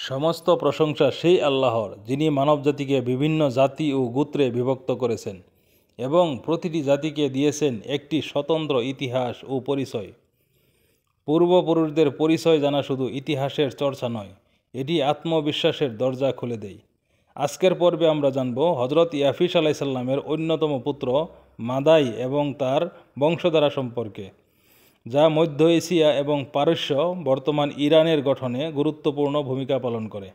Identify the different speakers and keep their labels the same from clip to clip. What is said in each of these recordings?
Speaker 1: সমস্ত প্রশংসা সেই আল্লাহর, যিনি মানবজাতিকে বিভিন্ন জাতি ও গোত্রে বিভক্ত করেছেন এবং প্রতিটি জাতিকে দিয়েছেন একটি স্বতন্ত্র ইতিহাস ও পরিচয়। পূর্বপুরুষদের পরিচয় জানা শুধু ইতিহাসের চর্চা নয়, এটি আত্মবিশ্বাসের দরজা খুলে দেয়। আজকের পর্বে আমরা জানব হজরত ইয়াফিস আলাইসাল্লামের অন্যতম পুত্র মাদাই এবং তার বংশধারা সম্পর্কে, যা মধ্য এশিয়া এবং পারস্য বর্তমান ইরানের গঠনে গুরুত্বপূর্ণ ভূমিকা পালন করে।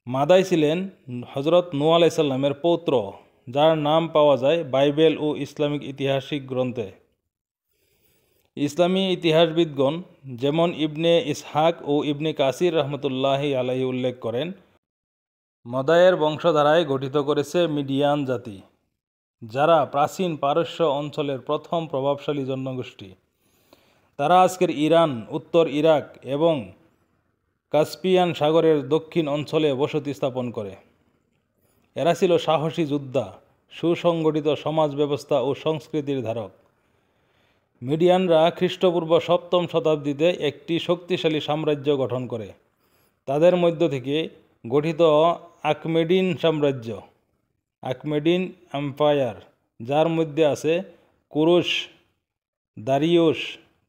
Speaker 1: মাদাই ছিলেন হজরত নূহ আলাইসাল্লামের পৌত্র, যার নাম পাওয়া যায় বাইবেল ও ইসলামিক ইতিহাসিক গ্রন্থে। ইসলামী ইতিহাসবিদগণ যেমন ইবনে ইসহাক ও ইবনে কাসির রহমতুল্লাহি আলাইহি উল্লেখ করেন, মাদাইয়ের বংশধারায় গঠিত করেছে মিডিয়ান জাতি, যারা প্রাচীন পারস্য অঞ্চলের প্রথম প্রভাবশালী জনগোষ্ঠী। তারা আজকের ইরান, উত্তর ইরাক এবং কাস্পিয়ান সাগরের দক্ষিণ অঞ্চলে বসতি স্থাপন করে। এরা ছিল সাহসী যোদ্ধা, সুসংগঠিত সমাজ ব্যবস্থা ও সংস্কৃতির ধারক। মিডিয়ানরা খ্রিস্টপূর্ব 7ম শতাব্দীতে একটি শক্তিশালী সাম্রাজ্য গঠন করে। তাদের মধ্য থেকে গঠিত আখমেডিন সাম্রাজ্য, আখমেডিন এম্পায়ার, যার মধ্যে আছে কুরুশ, দারিয়ুশ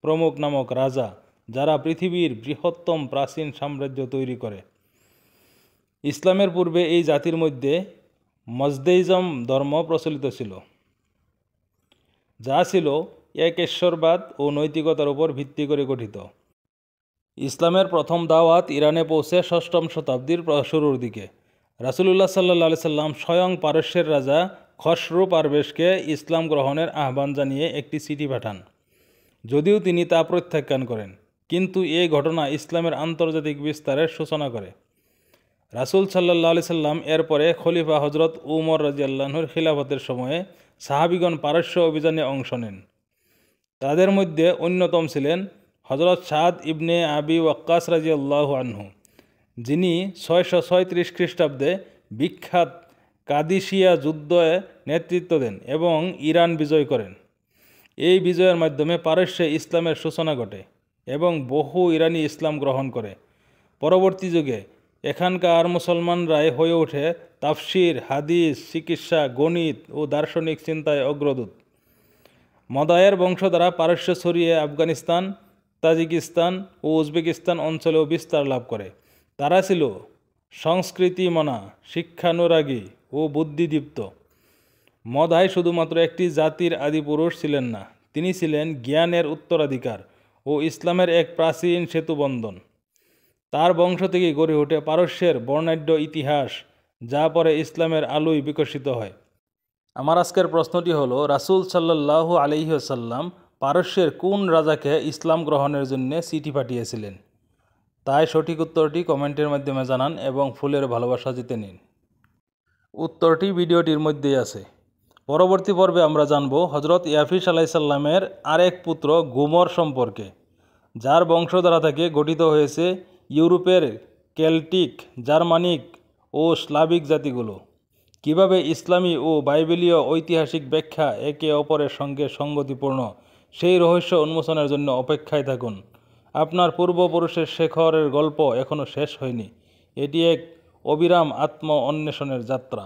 Speaker 1: প্রমুখ নামক রাজা, যারা পৃথিবীর বৃহত্তম প্রাচীন সাম্রাজ্য তৈরি করে। ইসলামের পূর্বে এই জাতির মধ্যে মজদেইজম ধর্ম প্রচলিত ছিল, যা ছিল এক ঈশ্বরবাদ ও নৈতিকতার উপর ভিত্তি করে গঠিত। ইসলামের প্রথম দাওয়াত ইরানে পৌঁছে 6ম শতাব্দীর শুরুর দিকে। রাসূলুল্লাহ সাল্লাল্লাহু আলাইহি সাল্লাম স্বয়ং পারস্যের রাজা খসরু পারভেজকে ইসলাম গ্রহণের আহ্বান জানিয়ে একটি চিঠি পাঠান, যদিও তিনি তা প্রত্যাখ্যান করেন। কিন্তু এই ঘটনা ইসলামের আন্তর্জাতিক বিস্তারের সূচনা করে। রাসূল সাল্লাল্লাহু আলাইহি সাল্লাম এরপরে খলিফা হজরত উমর রাদিয়াল্লাহু আনহুর খিলাফতের সময়ে সাহাবীগণ পারস্য অভিযানে অংশ নেন। তাদের মধ্যে অন্যতম ছিলেন হজরত সাদ ইবনে আবি ওয়াক্কাস রাদিয়াল্লাহু আনহু, যিনি 636 খ্রিস্টাব্দে বিখ্যাত কাদিসিয়া যুদ্ধে নেতৃত্ব দেন এবং ইরান বিজয় করেন। এই বিজয়ের মাধ্যমে পারস্যে ইসলামের সূচনা ঘটে এবং বহু ইরানি ইসলাম গ্রহণ করে। পরবর্তী যুগে এখানকার মুসলমানরাই হয়ে ওঠে তাফসির, হাদিস, চিকিৎসা, গণিত ও দার্শনিক চিন্তায় অগ্রদূত। মাদাইয়ের বংশধারা পারস্য ছড়িয়ে আফগানিস্তান, তাজিকিস্তান ও উজবেকিস্তান অঞ্চলেও বিস্তার লাভ করে। তারা ছিল সংস্কৃতিমনা, শিক্ষানুরাগী ও বুদ্ধিদীপ্ত। মাদাই শুধুমাত্র একটি জাতির আদিপুরুষ ছিলেন না, তিনি ছিলেন জ্ঞানের উত্তরাধিকার ও ইসলামের এক প্রাচীন সেতুবন্ধন। তার বংশ থেকেই গড়ে ওঠে পারস্যের বর্ণাঢ্য ইতিহাস, যা পরে ইসলামের আলোয় বিকশিত হয়। আমার আজকের প্রশ্নটি হলো, রাসূল সাল্লাল্লাহু আলাইহি ওয়াসাল্লাম পারস্যের কোন রাজাকে ইসলাম গ্রহণের জন্য চিঠি পাঠিয়েছিলেন? তাই সঠিক উত্তরটি কমেন্টের মাধ্যমে জানান এবং ফুলের ভালোবাসা জিতে নিন। উত্তরটি ভিডিওটির মধ্যেই আছে। পরবর্তী পর্বে আমরা জানব হজরত ইয়াফিস আলাইসাল্লামের আরেক পুত্র গুমর সম্পর্কে, যার বংশধারা থেকে গঠিত হয়েছে ইউরোপের কেল্টিক, জার্মানিক ও স্লাভিক জাতিগুলো। কিভাবে ইসলামী ও বাইবেলীয় ঐতিহাসিক ব্যাখ্যা একে অপরের সঙ্গে সঙ্গতিপূর্ণ, সেই রহস্য উন্মোচনের জন্য অপেক্ষায় থাকুন। আপনার পূর্বপুরুষের শেখরের গল্প এখনও শেষ হয়নি, এটি এক অবিরাম আত্ম অন্বেষণের যাত্রা।